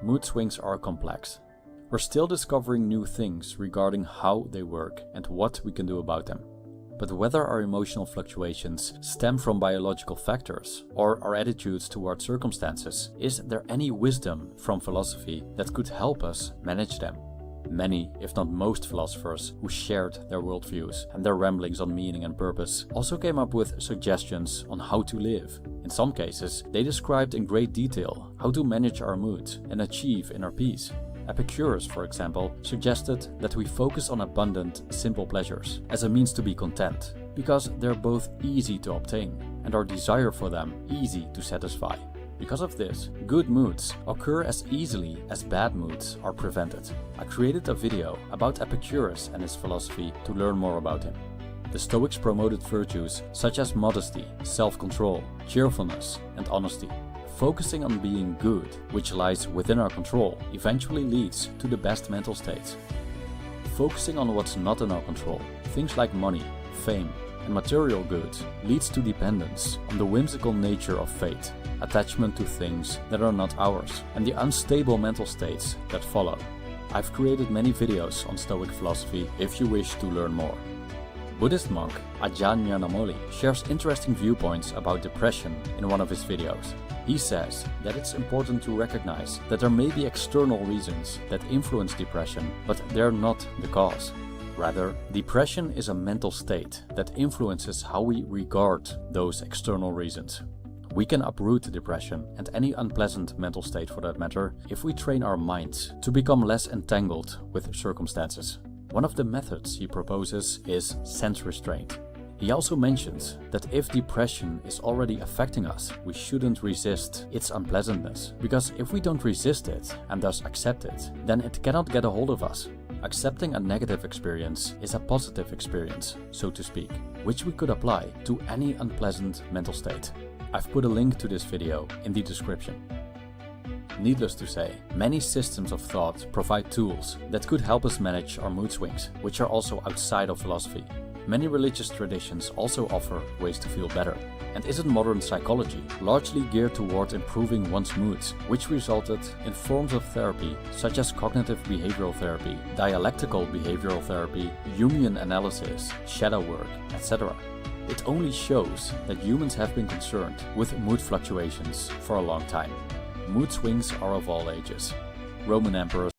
mood swings are complex. We're still discovering new things regarding how they work and what we can do about them. But whether our emotional fluctuations stem from biological factors or our attitudes towards circumstances, is there any wisdom from philosophy that could help us manage them? Many, if not most philosophers who shared their worldviews and their ramblings on meaning and purpose also came up with suggestions on how to live. In some cases, they described in great detail how to manage our moods and achieve inner peace. Epicurus, for example, suggested that we focus on abundant, simple pleasures as a means to be content, because they're both easy to obtain and our desire for them easy to satisfy. Because of this, good moods occur as easily as bad moods are prevented. I created a video about Epicurus and his philosophy to learn more about him. The Stoics promoted virtues such as modesty, self-control, cheerfulness, and honesty. Focusing on being good, which lies within our control, eventually leads to the best mental states. Focusing on what's not in our control, things like money, fame, and material goods, leads to dependence on the whimsical nature of fate, attachment to things that are not ours, and the unstable mental states that follow. I've created many videos on Stoic philosophy if you wish to learn more. Buddhist monk Ajahn Nyanamoli shares interesting viewpoints about depression in one of his videos. He says that it's important to recognize that there may be external reasons that influence depression, but they're not the cause. Rather, depression is a mental state that influences how we regard those external reasons. We can uproot depression and any unpleasant mental state for that matter if we train our minds to become less entangled with circumstances. One of the methods he proposes is sense restraint. He also mentions that if depression is already affecting us, we shouldn't resist its unpleasantness, because if we don't resist it and thus accept it, then it cannot get a hold of us. Accepting a negative experience is a positive experience, so to speak, which we could apply to any unpleasant mental state. I've put a link to this video in the description. Needless to say, many systems of thought provide tools that could help us manage our mood swings, which are also outside of philosophy. Many religious traditions also offer ways to feel better. And isn't modern psychology largely geared toward improving one's moods, which resulted in forms of therapy such as cognitive behavioral therapy, dialectical behavioral therapy, Jungian analysis, shadow work, etc. It only shows that humans have been concerned with mood fluctuations for a long time. Mood swings are of all ages. Roman emperors